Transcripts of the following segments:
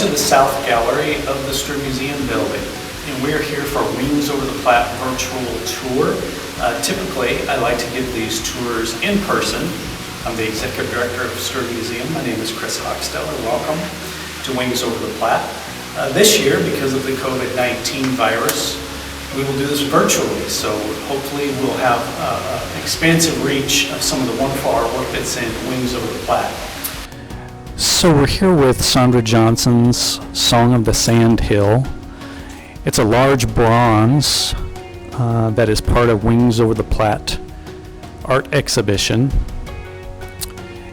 to the South Gallery of the Sturr Museum building, and we're here for Wings Over the Platte virtual tour. Typically, I like to give these tours in person. I'm the Executive Director of Sturr Museum. My name is Chris Hochsteller. Welcome to Wings Over the Platte. This year, because of the COVID-19 virus, we will do this virtually, so hopefully we'll have an expansive reach of some of the wonderful artwork that's in Wings Over the Platte. So we're here with Sandra Johnson's Song of the Sandhill. It's a large bronze that is part of Wings Over the Platte art exhibition,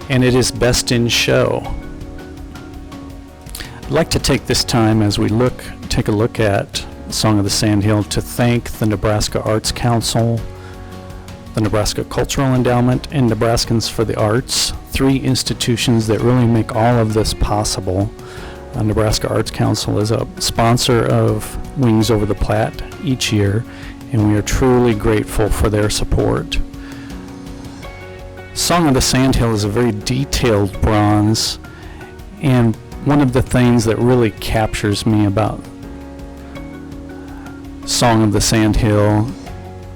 and it is best in show. I'd like to take this time as we take a look at Song of the Sandhill to thank the Nebraska Arts Council, the Nebraska Cultural Endowment, and Nebraskans for the Arts, three institutions that really make all of this possible. Nebraska Arts Council is a sponsor of Wings Over the Platte each year, and we are truly grateful for their support. Song of the Sandhill is a very detailed bronze, and one of the things that really captures me about Song of the Sandhill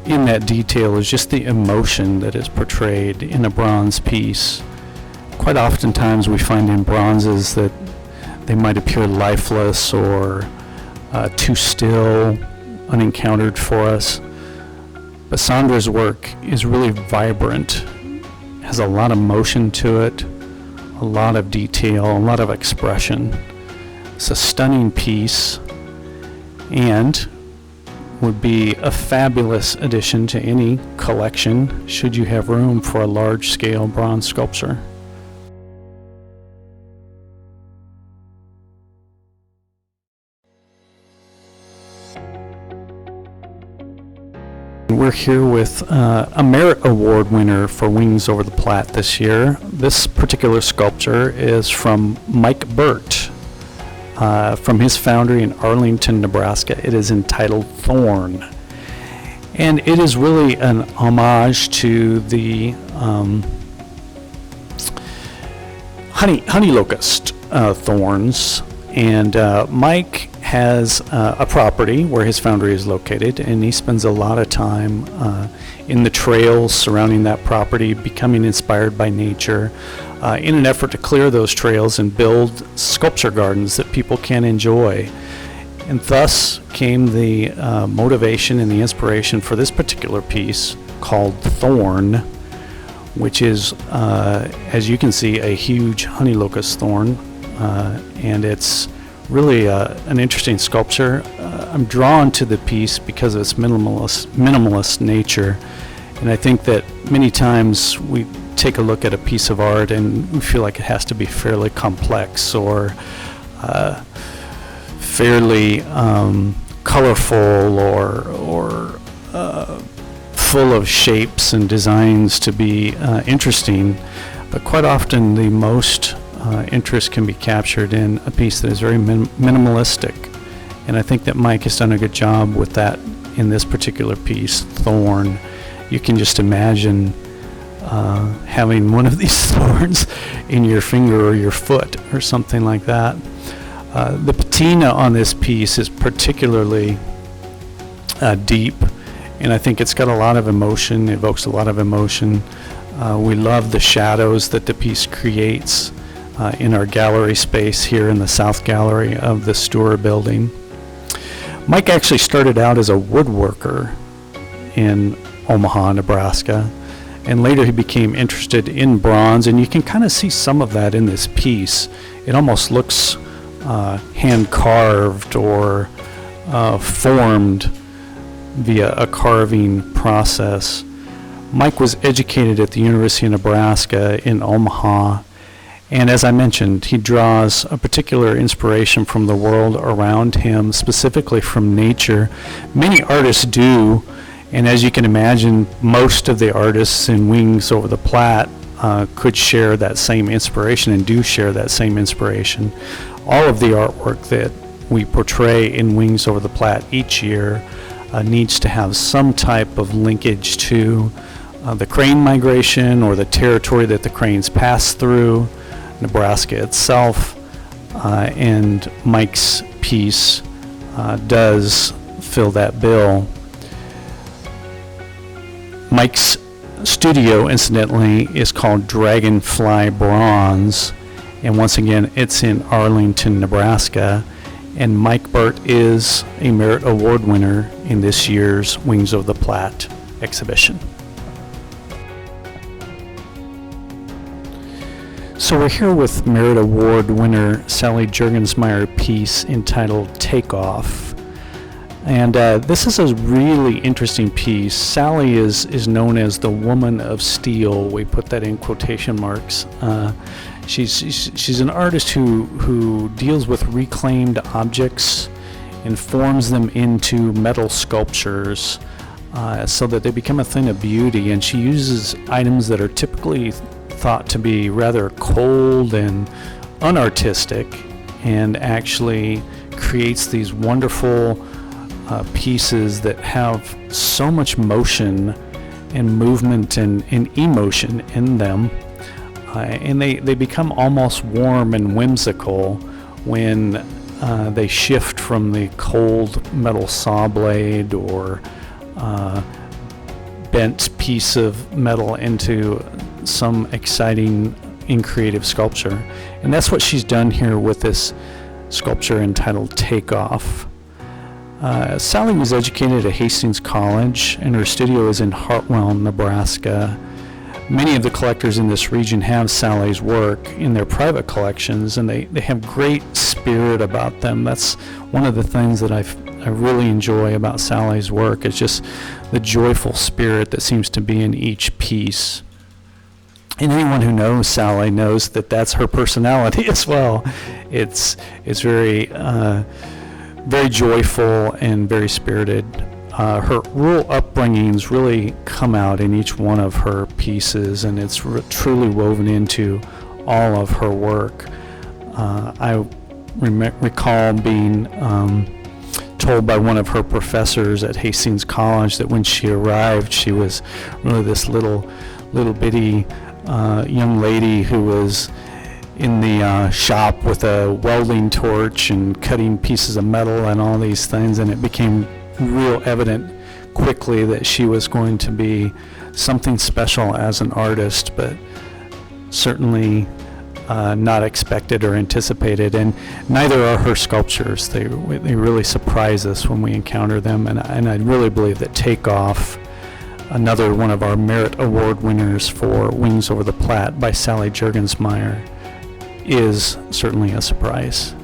in that detail is just the emotion that is portrayed in a bronze piece. Quite oftentimes we find in bronzes that they might appear lifeless or too still, unencountered for us. But Sandra's work is really vibrant, has a lot of motion to it, a lot of detail, a lot of expression. It's a stunning piece and would be a fabulous addition to any collection should you have room for a large-scale bronze sculpture. We're here with a Merit Award winner for Wings Over the Platte this year. This particular sculpture is from Mike Burt, from his foundry in Arlington, Nebraska. It is entitled Thorn, and it is really an homage to the honey locust thorns. And Mike has a property where his foundry is located, and he spends a lot of time in the trails surrounding that property, becoming inspired by nature, in an effort to clear those trails and build sculpture gardens that people can enjoy. And thus came the motivation and the inspiration for this particular piece called Thorn, which is, as you can see, a huge honey locust thorn, and it's really an interesting sculpture. I'm drawn to the piece because of its minimalist nature, and I think that many times we take a look at a piece of art and we feel like it has to be fairly complex or fairly colorful or full of shapes and designs to be interesting, but quite often the most interest can be captured in a piece that is very minimalistic, and I think that Mike has done a good job with that in this particular piece, Thorn. You can just imagine having one of these thorns in your finger or your foot or something like that. The patina on this piece is particularly deep, and I think it's got a lot of emotion, evokes a lot of emotion. We love the shadows that the piece creates in our gallery space here in the South Gallery of the Sturr building. Mike actually started out as a woodworker in Omaha, Nebraska, and later he became interested in bronze, and you can kind of see some of that in this piece. It almost looks hand carved or formed via a carving process. Mike was educated at the University of Nebraska in Omaha, and as I mentioned, he draws a particular inspiration from the world around him, specifically from nature. Many artists do, and as you can imagine, most of the artists in Wings Over the Platte could share that same inspiration and do share that same inspiration. All of the artwork that we portray in Wings Over the Platte each year needs to have some type of linkage to the crane migration or the territory that the cranes pass through, Nebraska itself, and Mike's piece does fill that bill. Mike's studio, incidentally, is called Dragonfly Bronze, and once again, it's in Arlington, Nebraska, and Mike Burt is a Merit Award winner in this year's Wings of the Platte exhibition. So we're here with Merit Award winner Sally Juergensmeyer piece entitled Takeoff. And this is a really interesting piece. Sally is known as the woman of steel. We put that in quotation marks. She's an artist who deals with reclaimed objects and forms them into metal sculptures so that they become a thing of beauty. And she uses items that are typically thought to be rather cold and unartistic, and actually creates these wonderful pieces that have so much motion and movement and emotion in them, and they become almost warm and whimsical when they shift from the cold metal saw blade or bent piece of metal into some exciting and creative sculpture. And that's what she's done here with this sculpture entitled Takeoff. Sally was educated at Hastings College, and her studio is in Hartwell, Nebraska. Many of the collectors in this region have Sally's work in their private collections, and they have great spirit about them. That's one of the things that I really enjoy about Sally's work. It's just the joyful spirit that seems to be in each piece. And anyone who knows Sally knows that that's her personality as well. It's very very joyful and very spirited. Her rural upbringings really come out in each one of her pieces, and it's truly woven into all of her work. I recall being told by one of her professors at Hastings College that when she arrived, she was really this little bitty young lady who was in the shop with a welding torch and cutting pieces of metal and all these things, and it became real evident quickly that she was going to be something special as an artist, but certainly not expected or anticipated. And neither are her sculptures. They really surprise us when we encounter them, and I really believe that Takeoff, another one of our Merit Award winners for Wings Over the Platte by Sally Juergensmeyer, is certainly a surprise.